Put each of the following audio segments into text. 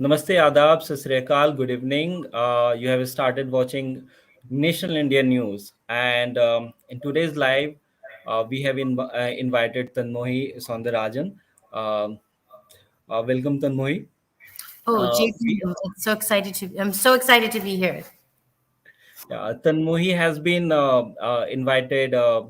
Namaste, Adab, Sat Sri Akal, good evening. You have started watching National Indian News, and in today's live, we have invited Tanmohi Soundarajan. Um Welcome, Tanmohi. Oh, We, JP, I'm so excited to be here. Tanmohi has been invited a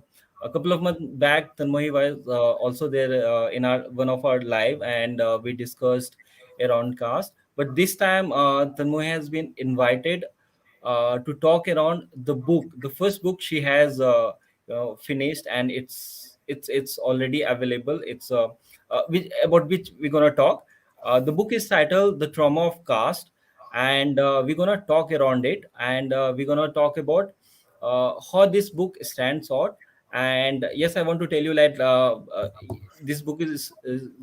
couple of months back. Tanmohi was also there in our one of our live, and we discussed around caste. But this time, Tanmohi has been invited to talk around the book, the first book she has finished, and it's already available. About which we're gonna talk. The book is titled "The Trauma of Caste," and we're gonna talk around it, and we're gonna talk about how this book stands out. And yes, I want to tell you that this book is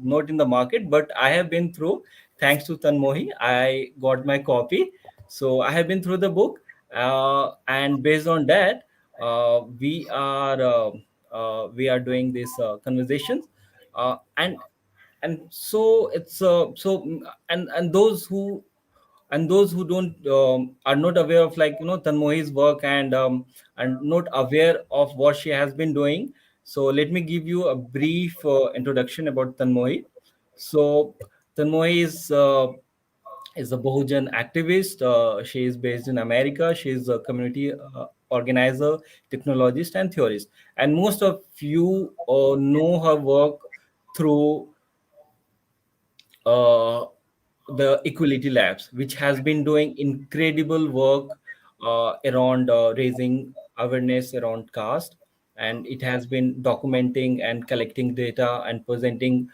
not in the market, but I have been through. Thanks to Tanmohi, I got my copy, so I have been through the book, and based on that, we are doing these conversations, and so it's and those who don't are not aware of, like, Tanmohi's work, and not aware of what she has been doing. So let me give you a brief introduction about Tanmohi. So Tanmohi is a Bahujan activist. She is based in America. She is a community organizer, technologist, and theorist. And most of you know her work through uh, the Equality Labs, which has been doing incredible work around raising awareness around caste, and it has been documenting and collecting data and presenting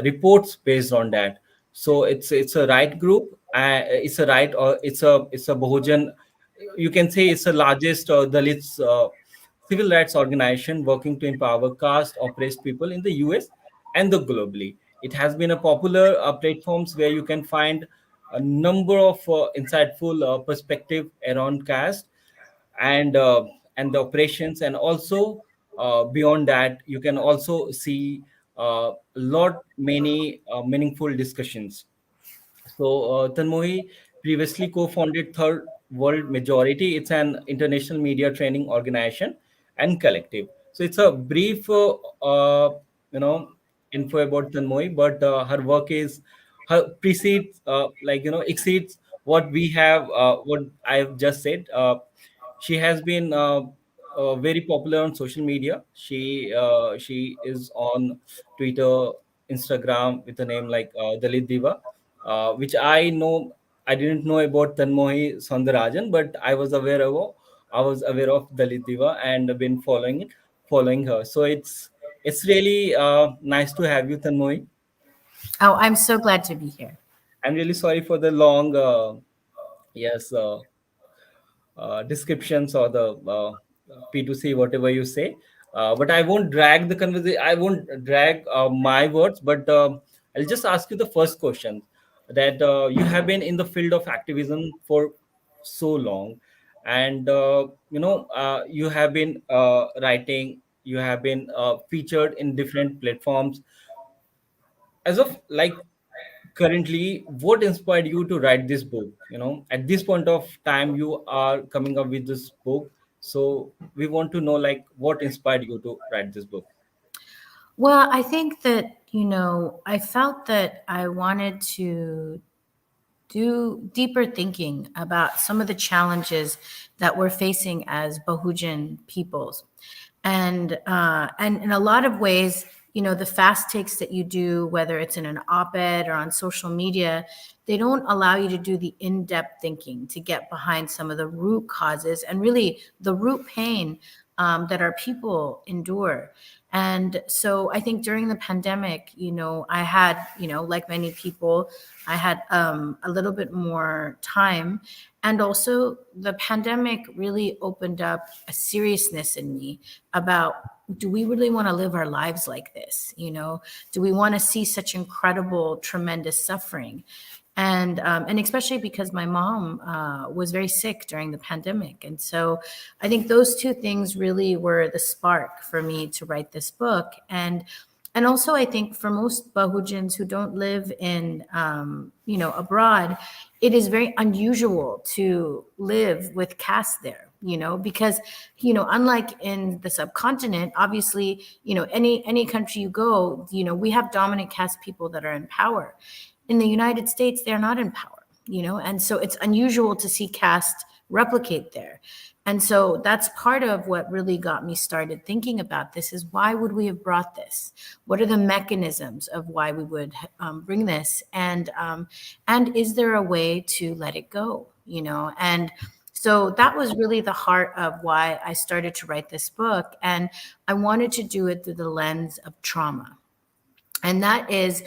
reports based on that. So it's a right group. It's a right, or it's a Bahujan. You can say it's the largest Dalits civil rights organization working to empower caste oppressed people in the US and the globally. It has been a popular platforms where you can find a number of insightful perspective around caste, and the operations, and also beyond that you can also see lot many meaningful discussions. So, Tanmohi previously co-founded Third World Majority. It's an international media training organization and collective. So it's a brief, you know, info about Tanmohi, but her work is her precedes, exceeds what we have, what I've just said. She has been very popular on social media. She is on Twitter, Instagram with a name like Dalit Diva, which I know. I didn't know about Tanmohi Soundarajan, but I was aware of Dalit Diva and been following her. So it's really nice to have you, Tanmohi. Oh, I'm so glad to be here. I'm really sorry for the long yes descriptions, or the P2C, whatever you say. But I won't drag the conversation. I won't drag my words, but I'll just ask you the first question. That you have been in the field of activism for so long, and you have been writing. You have been featured in different platforms. As of like currently, what inspired you to write this book? At this point of time you are coming up with this book, so we want to know, like, what inspired you to write this book. Well, I think that, I felt that I wanted to do deeper thinking about some of the challenges that we're facing as Bahujan peoples. And in a lot of ways, the fast takes that you do, whether it's in an op-ed or on social media, they don't allow you to do the in-depth thinking to get behind some of the root causes and really the root pain that our people endure. And so I think during the pandemic, I had, like many people, I had a little bit more time. And also, the pandemic really opened up a seriousness in me about, do we really want to live our lives like this? Do we want to see such incredible, tremendous suffering? And especially because my mom was very sick during the pandemic, and so I think those two things really were the spark for me to write this book. And And also, I think for most Bahujans who don't live in, abroad, it is very unusual to live with caste there, because, unlike in the subcontinent, obviously, any country you go, we have dominant caste people that are in power. In the United States, they're not in power, and so it's unusual to see caste replicate there. And so that's part of what really got me started thinking about this is why would we have brought this? What are the mechanisms of why we would bring this? And is there a way to let it go? And so that was really the heart of why I started to write this book. And I wanted to do it through the lens of trauma. And that is,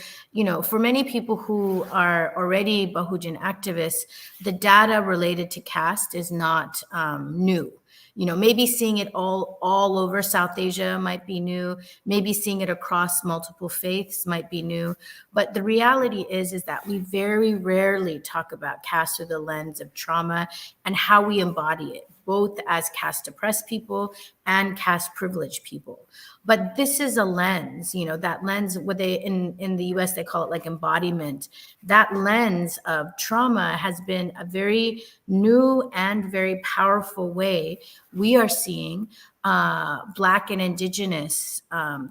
for many people who are already Bahujan activists, the data related to caste is not new. Maybe seeing it all over South Asia might be new. Maybe seeing it across multiple faiths might be new. But the reality is that we very rarely talk about caste through the lens of trauma and how we embody it, both as caste oppressed people and caste privileged people. But this is a lens, that lens, what they in the US, they call it like embodiment. That lens of trauma has been a very new and very powerful way we are seeing Black and Indigenous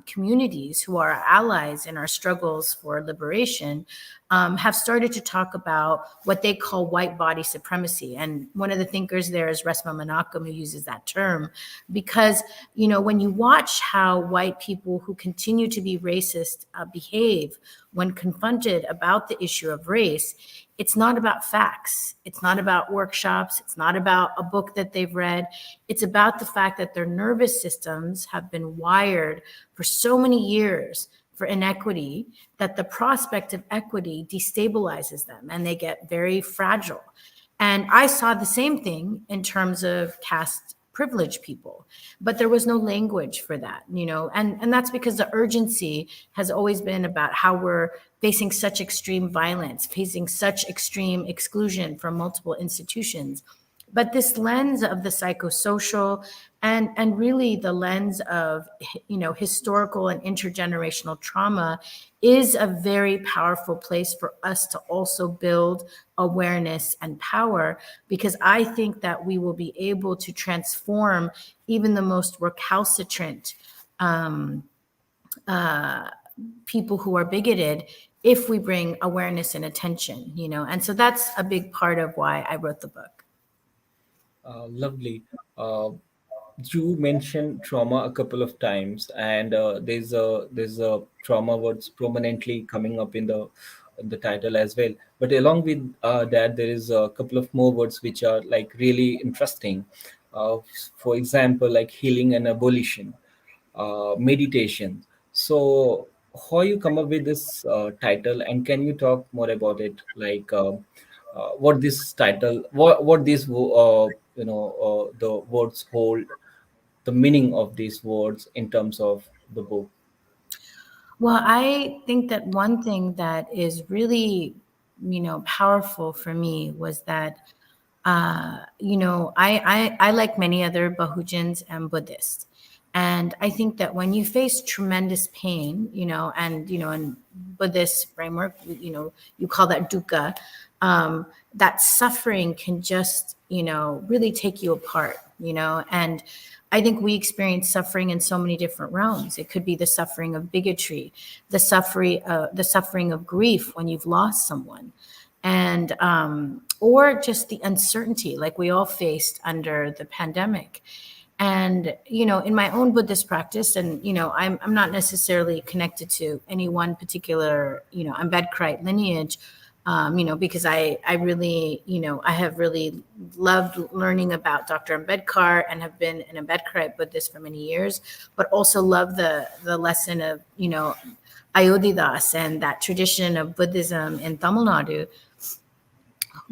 communities who are allies in our struggles for liberation have started to talk about what they call white body supremacy. And one of the thinkers there is Resmaa Menakem, who uses that term, because, when you watch how white people who continue to be racist behave when confronted about the issue of race, it's not about facts. It's not about workshops. It's not about a book that they've read. It's about the fact that their nervous systems have been wired for so many years for inequity that the prospect of equity destabilizes them and they get very fragile. And I saw the same thing in terms of caste privileged people, but there was no language for that, and that's because the urgency has always been about how we're facing such extreme violence, facing such extreme exclusion from multiple institutions. But this lens of the psychosocial and really the lens of, historical and intergenerational trauma is a very powerful place for us to also build awareness and power, because I think that we will be able to transform even the most recalcitrant people who are bigoted if we bring awareness and attention, and so that's a big part of why I wrote the book. Lovely. You mentioned trauma a couple of times, and there's a trauma words prominently coming up in the title as well. But along with that, there is a couple of more words which are like really interesting. Uh, for example, like healing and abolition, meditation. So, how you come up with this title, and can you talk more about it? Like, what this title, what these the words hold, the meaning of these words in terms of the book. Well, I think that one thing that is really, powerful for me was that, I like many other Bahujans and Buddhists. And I think that when you face tremendous pain, in Buddhist framework, you call that dukkha, that suffering can just, really take you apart, and I think we experience suffering in so many different realms. It could be the suffering of bigotry, the suffering of grief when you've lost someone, and or just the uncertainty like we all faced under the pandemic. And in my own Buddhist practice, and I'm not necessarily connected to any one particular Ambedkarite lineage, because I really, I have really loved learning about Dr. Ambedkar and have been an Ambedkarite Buddhist for many years, but also love the lesson of, Ayodhyadas and that tradition of Buddhism in Tamil Nadu.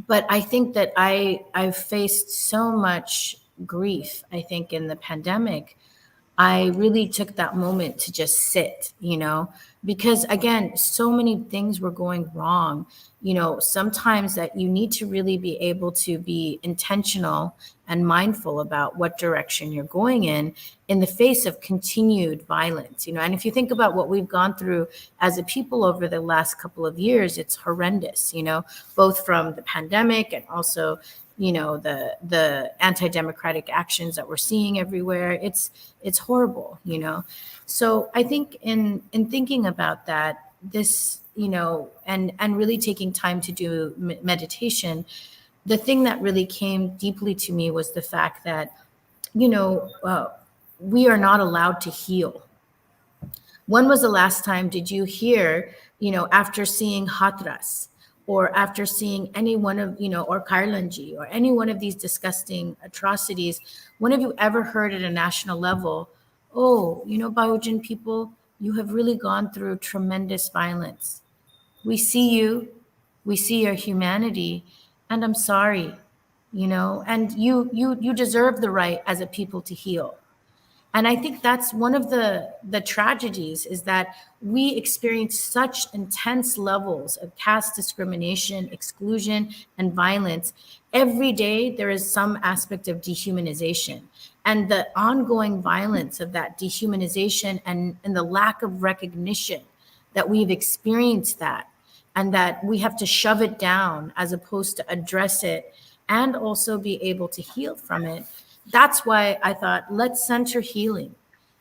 But I think that I've faced so much grief, I think, in the pandemic. I really took that moment to just sit, because again, so many things were going wrong. Sometimes that you need to really be able to be intentional and mindful about what direction you're going in the face of continued violence. And if you think about what we've gone through as a people over the last couple of years, it's horrendous, both from the pandemic and also the anti-democratic actions that we're seeing everywhere. It's horrible. So I think in thinking about that, this, and really taking time to do meditation, the thing that really came deeply to me was the fact that, we are not allowed to heal. When was the last time did you hear, after seeing Hathras, or after seeing any one of, or Karlanji, or any one of these disgusting atrocities, when have you ever heard at a national level, oh, Bahujan people, you have really gone through tremendous violence. We see you, we see your humanity, and I'm sorry, and you deserve the right as a people to heal. And I think that's one of the tragedies, is that we experience such intense levels of caste discrimination, exclusion, and violence. Every day there is some aspect of dehumanization. And the ongoing violence of that dehumanization, and the lack of recognition that we've experienced that, and that we have to shove it down as opposed to address it and also be able to heal from it. That's why I thought, let's center healing.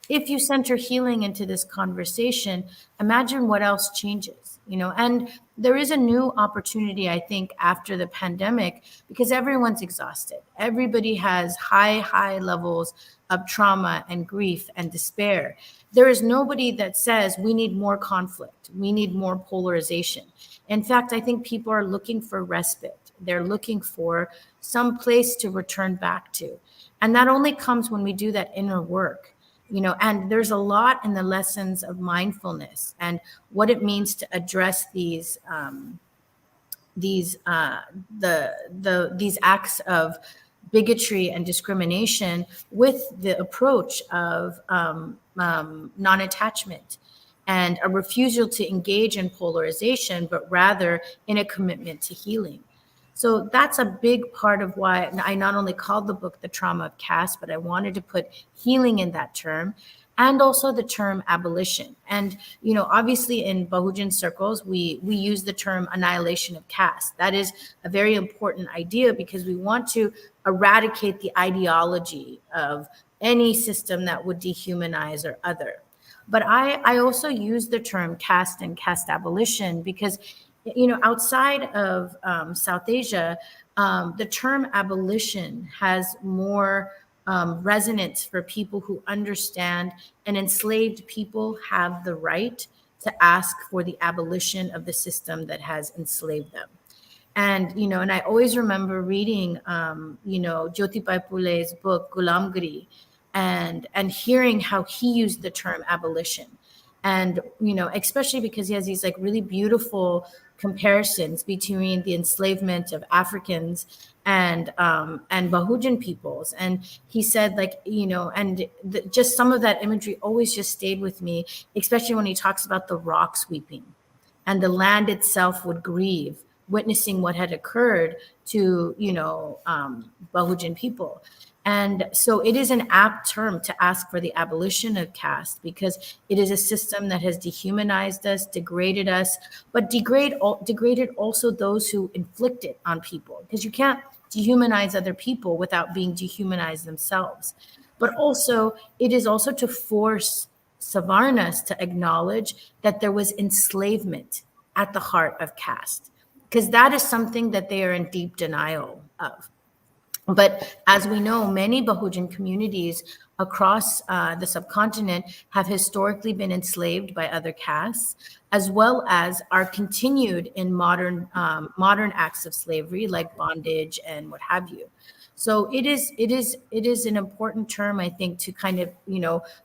If you center healing into this conversation, imagine what else changes, and there is a new opportunity, I think, after the pandemic, because everyone's exhausted. Everybody has high levels of trauma and grief and despair. There is nobody that says we need more conflict, we need more polarization. In fact, I think people are looking for respite. They're looking for some place to return back to. And that only comes when we do that inner work, and there's a lot in the lessons of mindfulness and what it means to address these acts of bigotry and discrimination with the approach of non-attachment and a refusal to engage in polarization, but rather in a commitment to healing. So that's a big part of why I not only called the book The Trauma of Caste, but I wanted to put healing in that term, and also the term abolition. And, obviously in Bahujan circles, we use the term annihilation of caste. That is a very important idea, because we want to eradicate the ideology of any system that would dehumanize or other. But I also use the term caste and caste abolition because, outside of South Asia, the term abolition has more resonance for people who understand an enslaved people have the right to ask for the abolition of the system that has enslaved them. And, and I always remember reading, Jyotibai Phule's book, Gulamgiri, and hearing how he used the term abolition. And, especially because he has these like really beautiful comparisons between the enslavement of Africans and Bahujan peoples. And he said, like, just some of that imagery always just stayed with me, especially when he talks about the rock sweeping and the land itself would grieve, witnessing what had occurred to, Bahujan people. And so it is an apt term to ask for the abolition of caste, because it is a system that has dehumanized us, degraded us, but degraded also those who inflict it on people, because you can't dehumanize other people without being dehumanized themselves. But also, it is also to force Savarnas to acknowledge that there was enslavement at the heart of caste, because that is something that they are in deep denial of. But as we know, many Bahujan communities across the subcontinent have historically been enslaved by other castes, as well as are continued in modern acts of slavery like bondage and what have you. So it is an important term, I think, to kind of,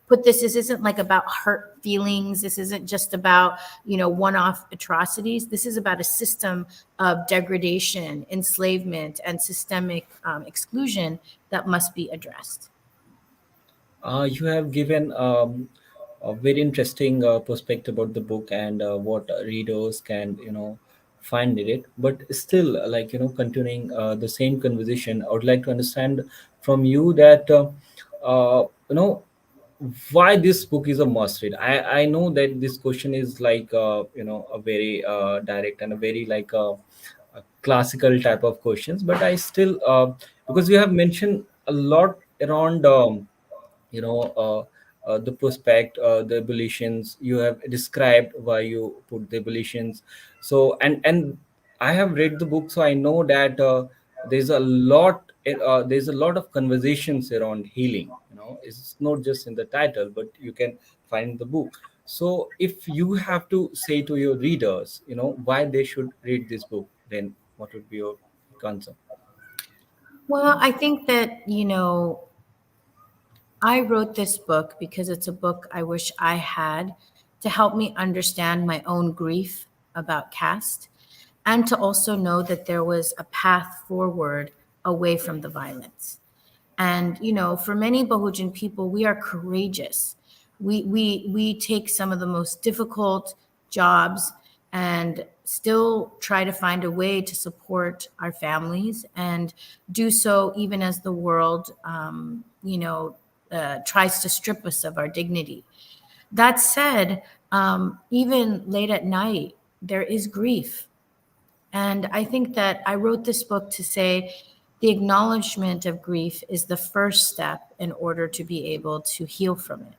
put this. This isn't like about hurt feelings. This isn't just about, one-off atrocities. This is about a system of degradation, enslavement, and systemic exclusion that must be addressed. You have given a very interesting perspective about the book and what readers can find in it. But still, continuing the same conversation, I would like to understand from you that why this book is a must read. I know that this question is like a very direct and a very like a classical type of questions, but I still because you have mentioned a lot around you know uh, the prospect, the abolitions you have described, why you put the abolitions. So and I have read the book, so I know that there's a lot of conversations around healing. It's not just in the title, but you can find the book. So if you have to say to your readers, why they should read this book, then what would be your answer? Well, I think that, I wrote this book because it's a book I wish I had to help me understand my own grief about caste, and to also know that there was a path forward away from the violence. And for many Bahujan people, we are courageous. We take some of the most difficult jobs and still try to find a way to support our families, and do so even as the world, tries to strip us of our dignity. That said, even late at night, there is grief. And I think that I wrote this book to say the acknowledgement of grief is the first step in order to be able to heal from it.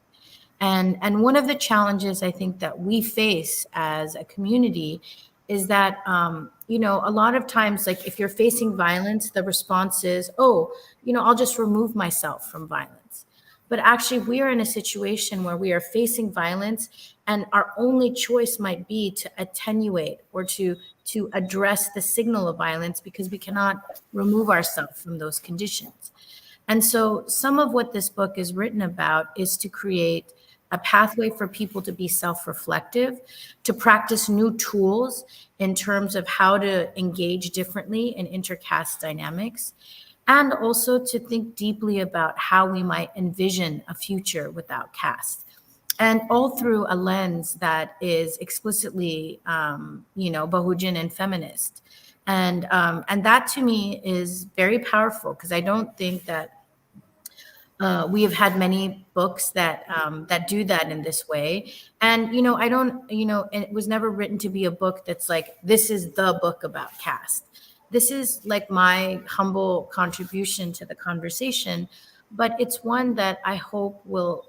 And one of the challenges I think that we face as a community is that, a lot of times, like if you're facing violence, the response is, oh, I'll just remove myself from violence. But actually, we are in a situation where we are facing violence, and our only choice might be to attenuate or to address the signal of violence, because we cannot remove ourselves from those conditions. And so some of what this book is written about is to create a pathway for people to be self-reflective, to practice new tools in terms of how to engage differently in intercaste dynamics, and also to think deeply about how we might envision a future without caste. And all through a lens that is explicitly, Bahujan and feminist. And that to me is very powerful, because I don't think that we have had many books that do that in this way. And I don't, it was never written to be a book that's like, this is the book about caste. This is like my humble contribution to the conversation, but it's one that I hope will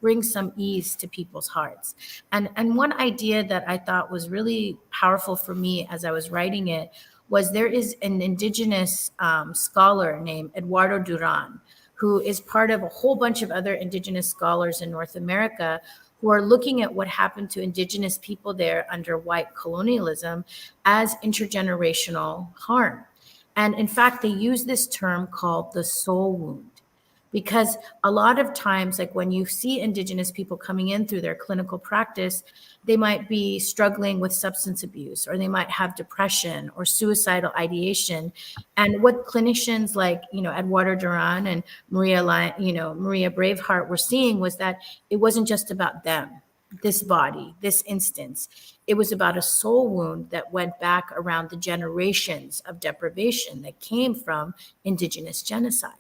bring some ease to people's hearts. And one idea that I thought was really powerful for me as I was writing it was, there is an indigenous scholar named Eduardo Duran, who is part of a whole bunch of other indigenous scholars in North America, who are looking at what happened to indigenous people there under white colonialism as intergenerational harm. And in fact, they use this term called the soul wound, because a lot of times, like when you see indigenous people coming in through their clinical practice, they might be struggling with substance abuse, or they might have depression or suicidal ideation. And what clinicians like, Eduardo Duran and Maria Braveheart were seeing was that it wasn't just about them, this body, this instance. It was about a soul wound that went back around the generations of deprivation that came from indigenous genocide.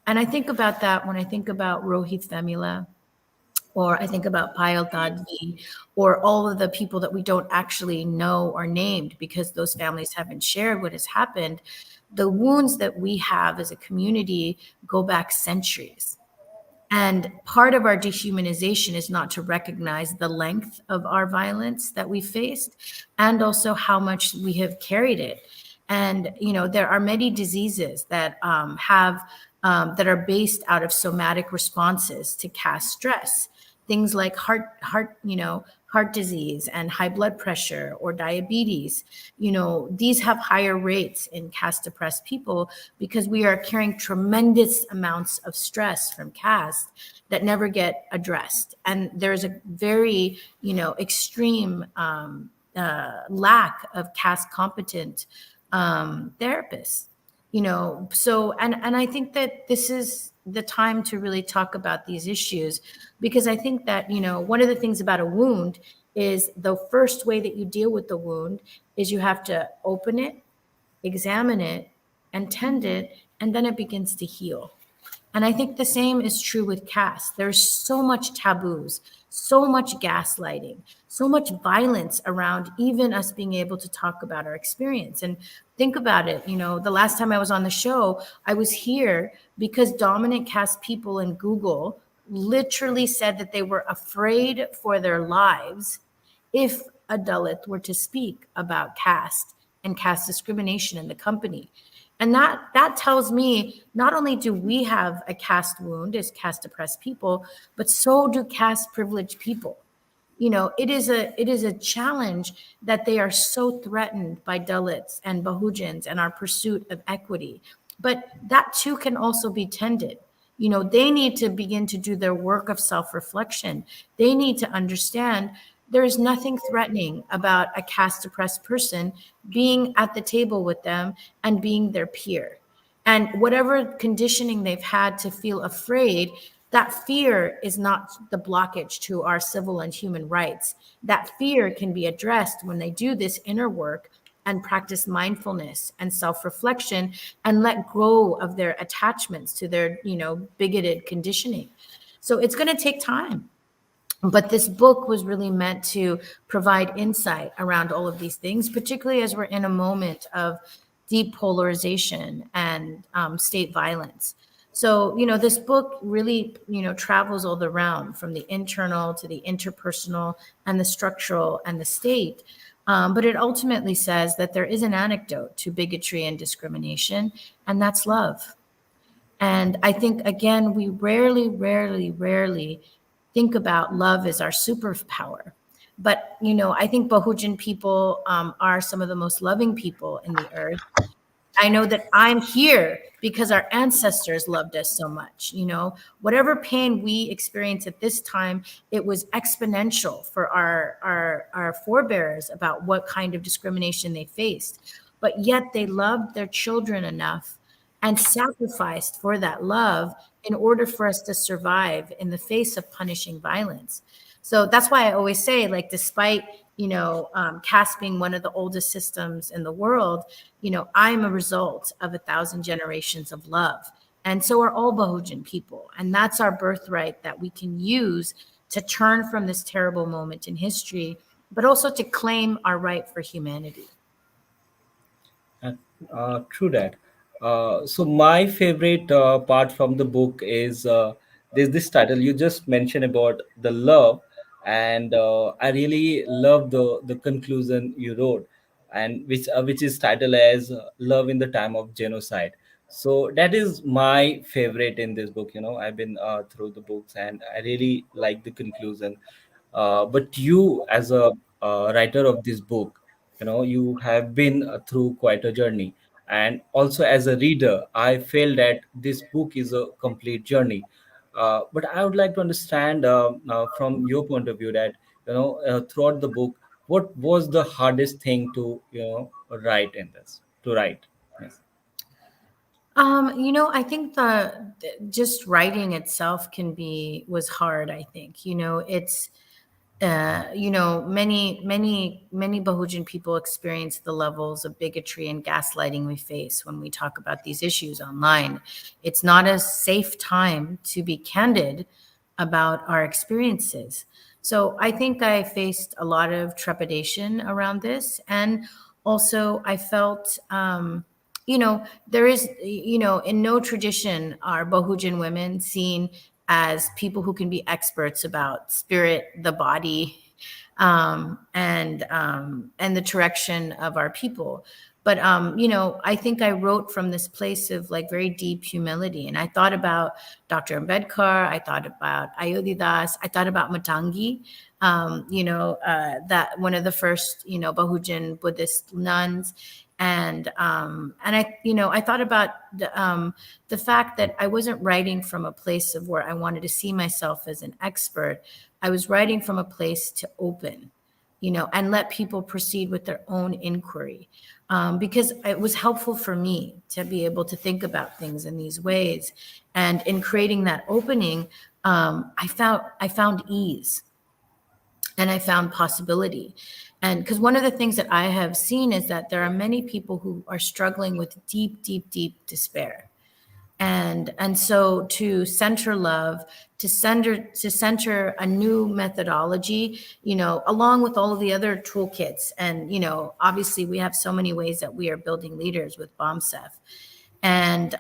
And I think about that when I think about Rohit Femila, or I think about Payal Tadvi, or all of the people that we don't actually know or named because those families haven't shared what has happened. The wounds that we have as a community go back centuries. And part of our dehumanization is not to recognize the length of our violence that we faced, and also how much we have carried it. And there are many diseases that that are based out of somatic responses to caste stress. Things like heart disease and high blood pressure or diabetes. These have higher rates in caste depressed people, because we are carrying tremendous amounts of stress from caste that never get addressed. And there's a very, extreme lack of caste competent therapists. So and I think that this is the time to really talk about these issues, because I think that one of the things about a wound is the first way that you deal with the wound is you have to open it, examine it, and tend it, and then it begins to heal. And I think the same is true with caste. There's so much taboos, so much gaslighting, so much violence around even us being able to talk about our experience. And think about it, the last time I was on the show, I was here because dominant caste people in Google literally said that they were afraid for their lives if a Dalit were to speak about caste and caste discrimination in the company. And that tells me not only do we have a caste wound as caste oppressed people, but so do caste privileged people. It is a challenge that they are so threatened by Dalits and Bahujans and our pursuit of equity. But that too can also be tended. They need to begin to do their work of self-reflection. They need to understand there is nothing threatening about a caste oppressed person being at the table with them and being their peer. And whatever conditioning they've had to feel afraid, that fear is not the blockage to our civil and human rights. That fear can be addressed when they do this inner work and practice mindfulness and self-reflection and let go of their attachments to their, bigoted conditioning. So it's going to take time. But this book was really meant to provide insight around all of these things, particularly as we're in a moment of deep polarization and state violence. So, this book really, travels all around from the internal to the interpersonal and the structural and the state. But it ultimately says that there is an antidote to bigotry and discrimination, and that's love. And I think, again, we rarely, rarely, rarely think about love as our superpower. But, I think Bahujan people are some of the most loving people in the earth. I know that I'm here because our ancestors loved us so much. Whatever pain we experience at this time, it was exponential for our forebears about what kind of discrimination they faced. But yet they loved their children enough and sacrificed for that love in order for us to survive in the face of punishing violence. So that's why I always say, like, despite caste being one of the oldest systems in the world, I'm a result of 1,000 generations of love, and so are all Bahujan people, and that's our birthright that we can use to turn from this terrible moment in history, but also to claim our right for humanity. True that. So my favorite part from the book is there's this title you just mentioned about the love, and I really love the conclusion you wrote, and which is titled as "Love in the Time of Genocide." So that is my favorite in this book. I've been through the books, and I really like the conclusion. But you, as a writer of this book, you have been through quite a journey, and also as a reader I feel that this book is a complete journey. But I would like to understand from your point of view that throughout the book, what was the hardest thing to write in this to write? Yes. I think just writing itself was hard. I think, it's, many Bahujan people experience the levels of bigotry and gaslighting we face when we talk about these issues online. It's not a safe time to be candid about our experiences. So I think I faced a lot of trepidation around this. And also, I felt, there is, in no tradition are Bahujan women seen as people who can be experts about spirit, the body, and the direction of our people. But I think I wrote from this place of like very deep humility, and I thought about Dr. Ambedkar, I thought about Ayodhyadas, I thought about Matangi, that one of the first Bahujan Buddhist nuns, and I thought about the fact that I wasn't writing from a place of where I wanted to see myself as an expert. I was writing from a place to open. and let people proceed with their own inquiry. Because it was helpful for me to be able to think about things in these ways. And in creating that opening, I found ease, and I found possibility. And because one of the things that I have seen is that there are many people who are struggling with deep, deep, deep despair. And so to center love, to center a new methodology, along with all of the other toolkits. And obviously we have so many ways that we are building leaders with BOMSEF. And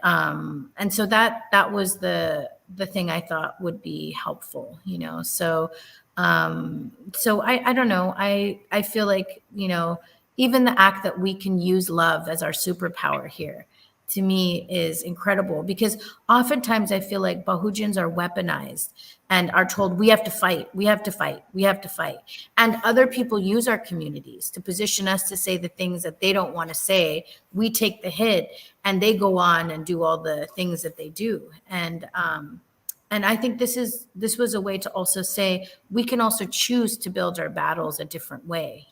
so that was the thing I thought would be helpful. So I don't know. I feel like, even the act that we can use love as our superpower here, to me, is incredible, because oftentimes I feel like Bahujans are weaponized and are told we have to fight, we have to fight, we have to fight. And other people use our communities to position us to say the things that they don't want to say. We take the hit, and they go on and do all the things that they do. And I think this was a way to also say we can also choose to build our battles a different way,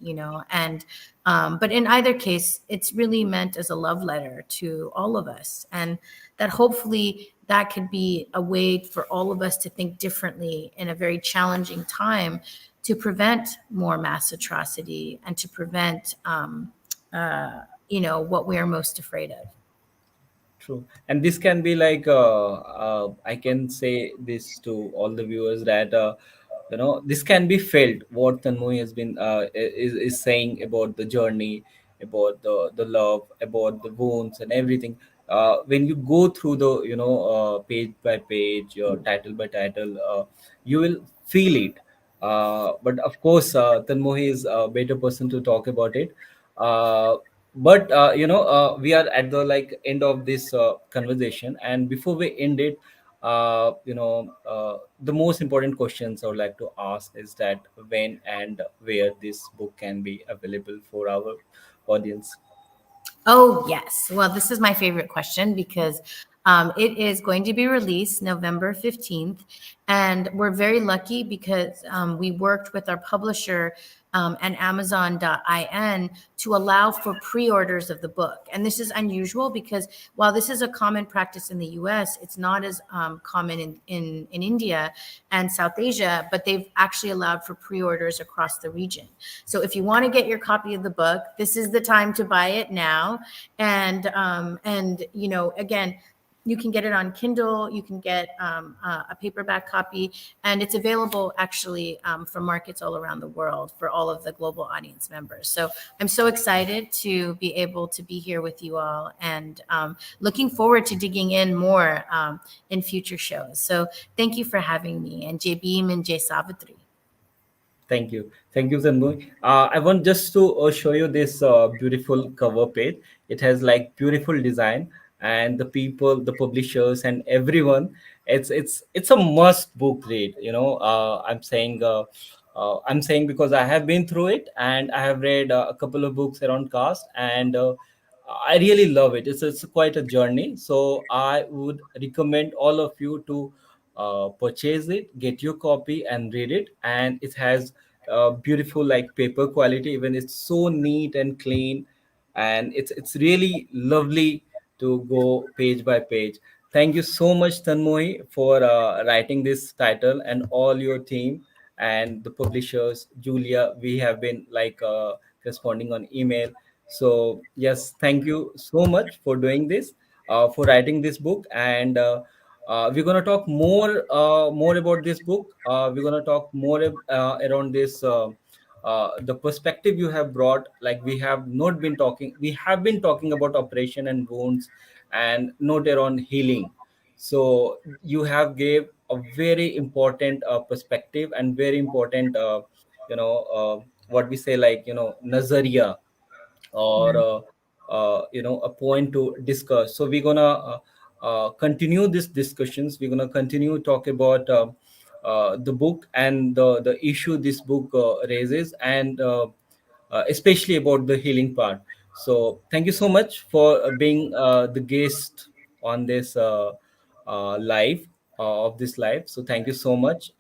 and but in either case, it's really meant as a love letter to all of us, and that hopefully that could be a way for all of us to think differently in a very challenging time, to prevent more mass atrocity and to prevent what we are most afraid of. True. And this can be like, I can say this to all the viewers that, this can be felt what Tanmoy has been is saying about the journey, about the love, about the wounds and everything. When you go through the, page by page, title by title, you will feel it. But of course, Tanmoy is a better person to talk about it. But we are at the like end of this conversation, and before we end it, the most important questions I would like to ask is that when and where this book can be available for our audience. Oh, yes. Well, this is my favorite question, because it is going to be released November 15th. And we're very lucky because we worked with our publisher and Amazon.in to allow for pre orders of the book. And this is unusual because while this is a common practice in the US, it's not as common in India and South Asia, but they've actually allowed for pre orders across the region. So if you want to get your copy of the book, this is the time to buy it now. And again, you can get it on Kindle. You can get a paperback copy, and it's available actually from markets all around the world for all of the global audience members. So I'm so excited to be able to be here with you all, and looking forward to digging in more in future shows. So thank you for having me, and Jay Beam and Jay Savitri. Thank you, Zanmu. I want just to show you this beautiful cover page. It has like beautiful design, and the people, the publishers, and everyone. It's a must book read. I'm saying because I have been through it, and I have read a couple of books around caste, and I really love it. It's quite a journey. So I would recommend all of you to purchase it, get your copy, and read it. And it has beautiful like paper quality. Even it's so neat and clean, and it's really lovely to go page by page. Thank you so much, Tanmoy, for writing this title, and all your team and the publishers. Julia, we have been like responding on email. So yes, thank you so much for doing this, for writing this book. And we're gonna talk more about this book. We're gonna talk more around this. The perspective you have brought, like we have not been talking, we have been talking about operation and wounds, and not around healing. So you have gave a very important perspective, and very important, what we say, like, nazariya, or a point to discuss. So we're gonna continue these discussions. We're gonna continue talk about the book and the issue this book raises, and especially about the healing part. So thank you so much for being the guest on this live, of this live. So thank you so much.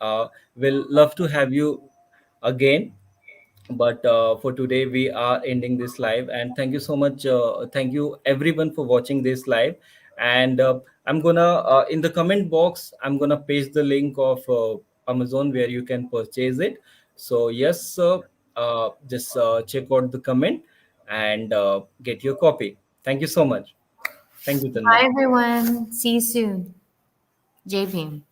We'll love to have you again. But for today we are ending this live, and thank you so much, thank you everyone for watching this live. And I'm gonna in the comment box I'm gonna paste the link of Amazon where you can purchase it. So yes, just check out the comment and get your copy. Thank you so much. Thank you, Tanmay. Bye, everyone. See you soon. JP.